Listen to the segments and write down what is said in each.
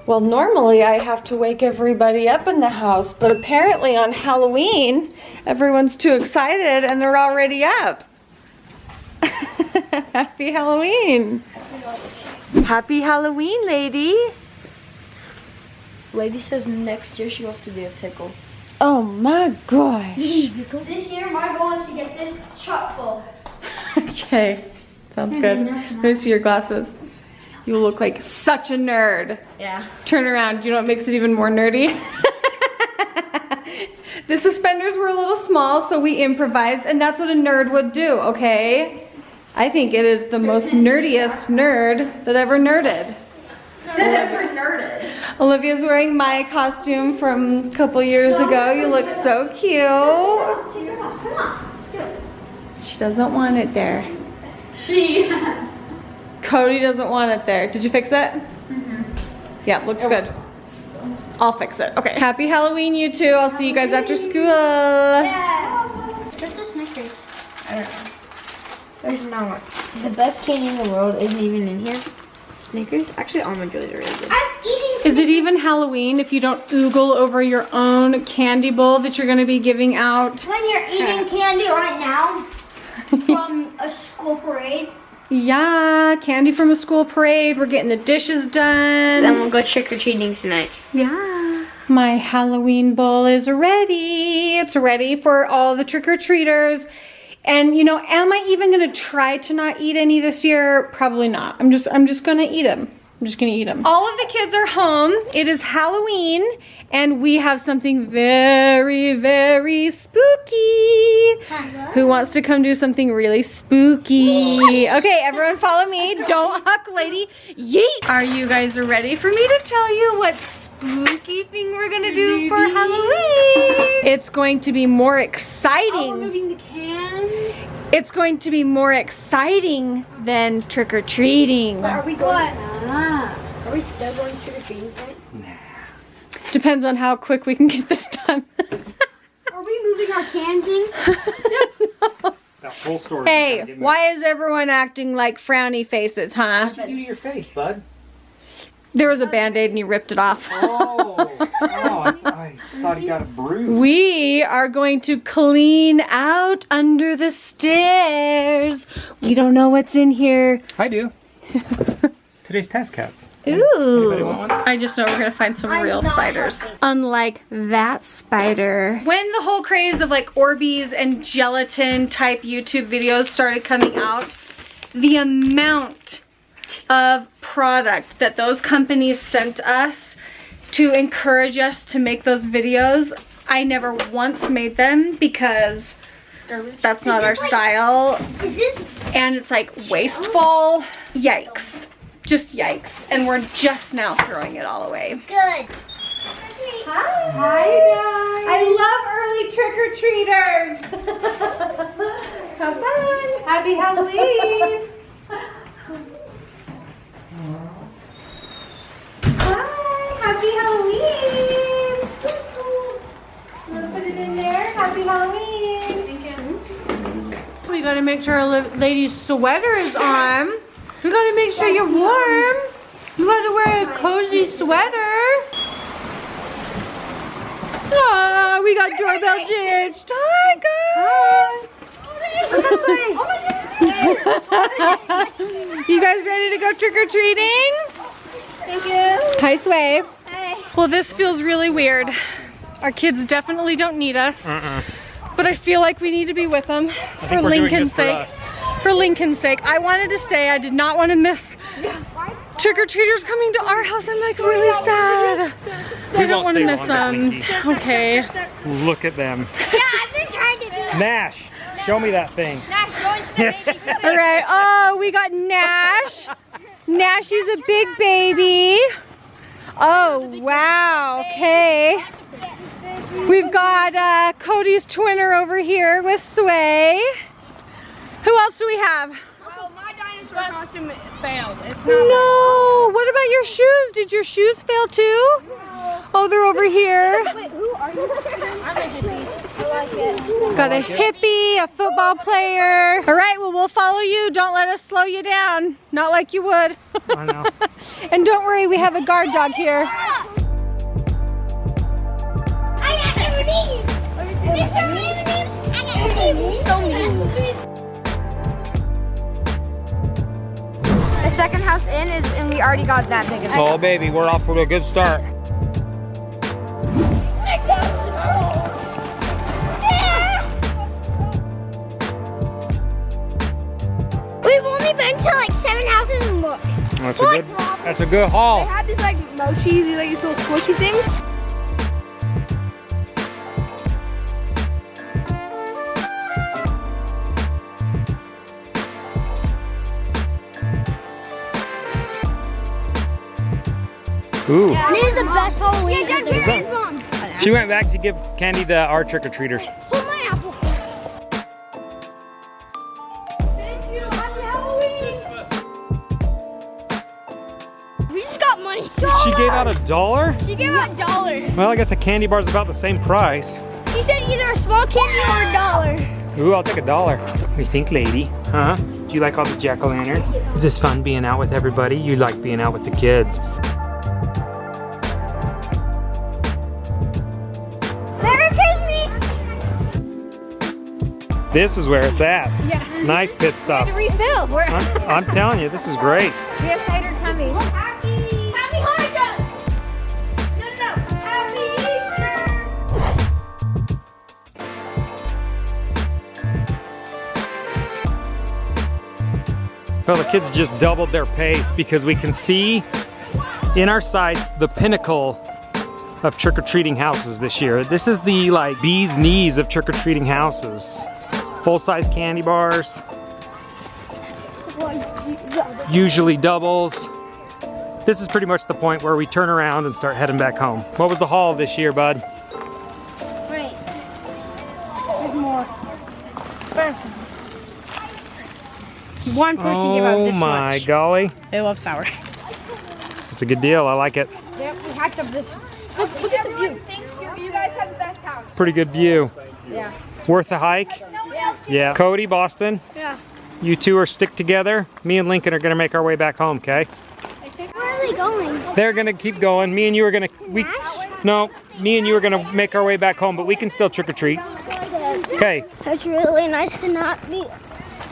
Well, normally I have to wake everybody up in the house, but apparently on Halloween, everyone's too excited and they're already up. Happy Halloween. Happy Halloween, lady. Lady says next year she wants to be a pickle. Oh my gosh. This year, my goal is to get this chock full. Okay, sounds good. Let me see your glasses. You look like such a nerd. Yeah. Turn around. Do you know what makes it even more nerdy? The suspenders were a little small, so we improvised, and that's what a nerd would do, okay? I think it is the most nerdiest nerd that ever nerded. Olivia's wearing my costume from a couple years ago. You look so cute. She doesn't want it there. Cody doesn't want it there. Did you fix it? Yeah, looks good. I'll fix it. Okay. Happy Halloween, you two. I'll see you guys after school. What's the Snickers? I don't know. There's not much. The best candy in the world isn't even in here. Snickers? Actually, almond joys are really good. I'm eating. Is it even Halloween if you don't oogle over your own candy bowl that you're going to be giving out? When you're eating candy right now from a school parade. Yeah, candy from a school parade. We're getting the dishes done. Then we'll go trick-or-treating tonight. Yeah. My Halloween bowl is ready. It's ready for all the trick-or-treaters. And you know, am I even gonna try to not eat any this year? Probably not. I'm just gonna eat them. I'm just gonna eat them. All of the kids are home. It is Halloween, and we have something very, very spooky. Who wants to come do something really spooky? Okay, everyone follow me. Don't huck, lady. Yeet. Are you guys ready for me to tell you what spooky thing we're gonna do for Halloween? It's going to be more exciting. Oh, we're moving the cans. It's going to be more exciting than trick-or-treating. Are we going? Are we still going trick-or-treating tonight? Depends on how quick we can get this done. Are we moving our cans in? That full story. Hey, why is everyone acting like frowny faces, huh? What did you do to your face, bud? There was a Band-Aid and you ripped it off. I thought he got a bruise. We are going to clean out under the stairs. We don't know what's in here. I do. Today's test cats. Ooh. Anybody want one? I just know we're gonna find some real spiders. Unlike that spider. When the whole craze of like Orbeez and gelatin type YouTube videos started coming out, the amount of product that those companies sent us to encourage us to make those videos, I never once made them because that's not our style. Is this? And it's like wasteful. Yikes. Just yikes. And we're just now throwing it all away. Good. Hi guys. I love early trick-or-treaters. Have fun. Happy Halloween. Hi. Happy Halloween. You want to put it in there? Happy Halloween. Thank you. We gotta make sure our lady's sweater is on. We gotta make sure you're warm. You gotta wear a cozy sweater. Ah, we got doorbell ditched. Hi guys. You guys ready to go trick-or-treating? Thank you. Hi, Sway. Hey. Well, this feels really weird. Our kids definitely don't need us, but I feel like we need to be with them for Lincoln's sake. For Lincoln's sake. I wanted to stay. I did not want to miss trick-or-treaters coming to our house. I'm like really sad. I don't want to miss them. Okay. Look at them. Yeah, I've been trying to do that. Nash, show me that thing. Nash, go into the baby. All right. Oh, we got Nash. Nash is a big baby. Oh, wow. Okay. We've got Cody's twinner over here with Sway. Who else do we have? Well, my dinosaur costume failed. It's not. No. What about your shoes? Did your shoes fail too? Oh, they're over here. Wait, who are you? I'm a hippie. like it. Got a hippie, a football player. All right, well, we'll follow you. Don't let us slow you down. Not like you would. I know. And don't worry, we have a guard dog here. I got everything. So mean. The second house in is, and we already got that big. Oh, baby, we're off to a good start. We've only been to like 7 houses and more. That's a good haul. They have these like mochis, these like these little squishy things. Ooh. This is the best Halloween. Yeah, Dad, Is where that- is Mom? She went back to give candy to our trick-or-treaters. Hold my apple. Thank you. Happy Halloween. We just got money. She gave out $1? She gave out $1. Well, I guess a candy bar is about the same price. She said either a small candy or $1. Ooh, I'll take $1. What do you think, lady? Huh? Do you like all the jack-o'-lanterns? Is this fun being out with everybody? You like being out with the kids. Never take me. This is where it's at. Yeah. Nice pit stop. Refill. We're I'm telling you, this is great. we have cider coming. Happy Hanukkah. No. Happy Easter. Well, the kids just doubled their pace because we can see in our sights the pinnacle of trick-or-treating houses this year. This is the like bee's knees of trick-or-treating houses. Full-size candy bars, usually doubles. This is pretty much the point where we turn around and start heading back home. What was the haul this year, bud? Wait. There's more. One person gave out this Oh my much. golly. They love sour. It's a good deal, I like it. Yeah, we hacked up this. Look at the view. You guys have the best house. Pretty good view. Yeah. Worth the hike? Yeah. Cody, Boston, Yeah. you two are stick together. Me and Lincoln are gonna make our way back home, okay? Where are they going? They're gonna keep going. Me and you are gonna, me and you are gonna make our way back home, but we can still trick or treat. Okay. It's really nice to not be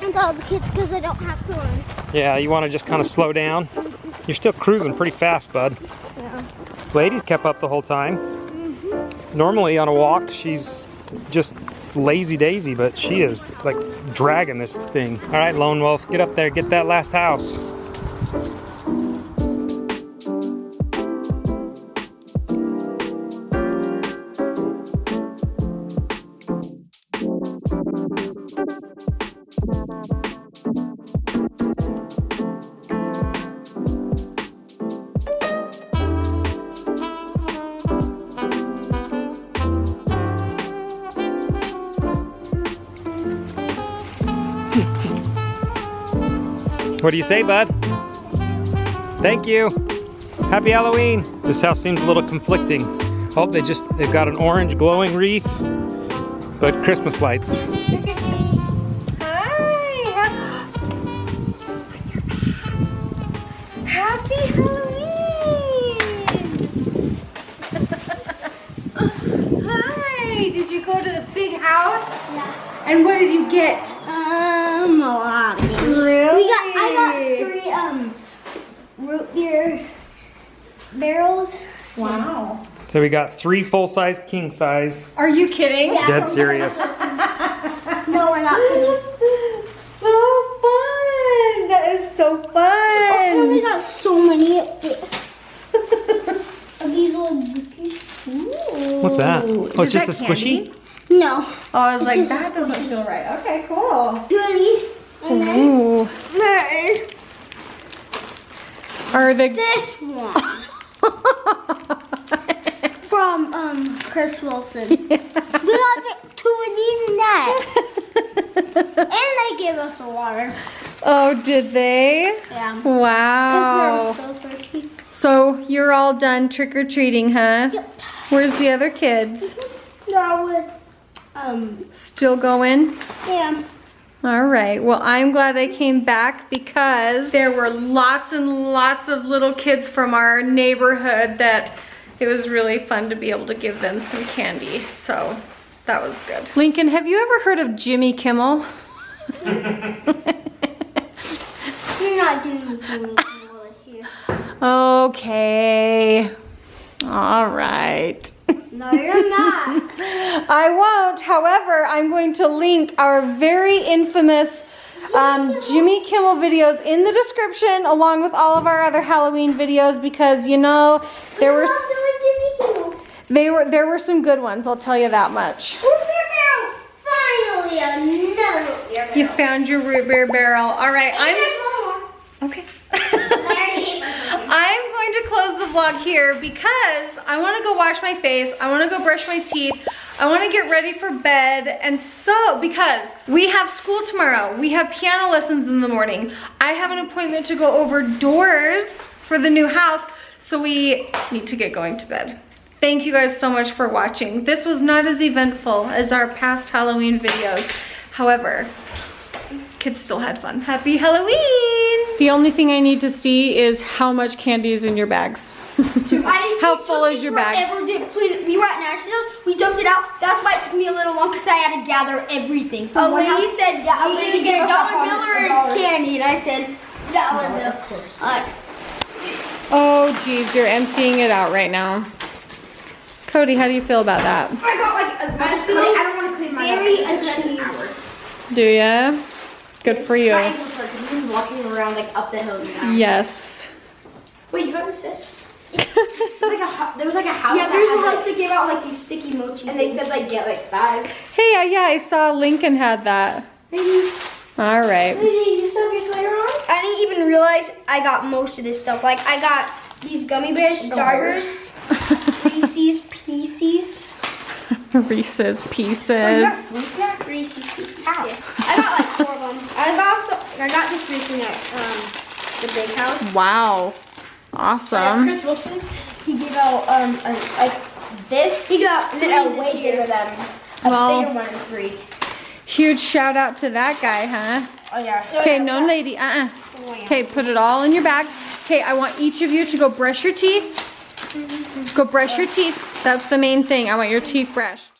with all the kids because I don't have to run. Yeah, you wanna just kind of slow down? You're still cruising pretty fast, bud. Yeah. Lady's kept up the whole time. Normally on a walk, she's just lazy daisy, but she is like dragging this thing. All right, Lone Wolf, get up there, get that last house. What do you say, bud? Thank you. Happy Halloween. This house seems a little conflicting. Oh, they've got an orange glowing wreath, but Christmas lights. Hi. Happy Halloween. Hi. Did you go to the big house? Yeah. And what did you get? A lot of things. Really? I got 3 root beer barrels. Wow. So we got 3 full-size, king-size. Are you kidding? Yeah. Dead serious. No, we're not kidding. So fun. That is so And we fun. got so many of these little cookies. What's that? Oh, it's Is just a that squishy? candy? No. Oh, I was like, that doesn't feel right. Okay, cool. Do these. And then Ooh. there's Are the this one. From Chris Wilson. We got 2 of these and that. And they gave us a water. Oh, did they? Yeah. Wow. We're so thirsty. So you're all done trick or treating, huh? Yep. Where's the other kids? They're with Still going? Yeah. All right, well, I'm glad I came back because there were lots and lots of little kids from our neighborhood that it was really fun to be able to give them some candy. So that was good. Lincoln, have you ever heard of Jimmy Kimmel? You're not doing Jimmy Kimmel this year. Okay. All right. No, you're not. I won't. However, I'm going to link our very infamous Jimmy Kimmel videos in the description along with all of our other Halloween videos because, you know, there were some good ones, I'll tell you that much. Finally, another root beer barrel. You found your root beer barrel. All right, okay. I'm going to close the vlog here because I want to go wash my face. I want to go brush my teeth. I want to get ready for bed. And so, because we have school tomorrow, we have piano lessons in the morning. I have an appointment to go over doors for the new house. So we need to get going to bed. Thank you guys so much for watching. This was not as eventful as our past Halloween videos. However, kids still had fun. Happy Halloween! The only thing I need to see is how much candy is in your bags. How full is your bag? We were at Nationals, we dumped it out. That's why it took me a little long because I had to gather everything. A lady said, yeah, you either get a dollar bill or a candy. And I said, dollar bill. Of course. Oh geez, you're emptying it out right now. Cody, how do you feel about that? I got like as much as I don't want to clean my house. Do ya? Good for you. My ankles hurt because we've been walking around like up the hill now. Yes. Wait, you got this fish? There was like a house. Yeah, there's a house that gave out like these sticky mochi. And they said like get like 5. Hey, yeah, I saw Lincoln had that. Maybe. All right. Lady, you still have your sweater on? I didn't even realize I got most of this stuff. Like I got these gummy bears, Starburst, Reese's Pieces. Reese's Pieces. Reese's Pieces. Yeah. I got like 4 of them. I got this recently at the big house. Wow. Awesome. Chris Wilson, he gave out like this. He got a way bigger than a bigger one in 3. Huge shout out to that guy, huh? Oh yeah. Okay, no lady, Okay, put it all in your bag. Okay, I want each of you to go brush your teeth. Go brush your teeth. That's the main thing. I want your teeth brushed.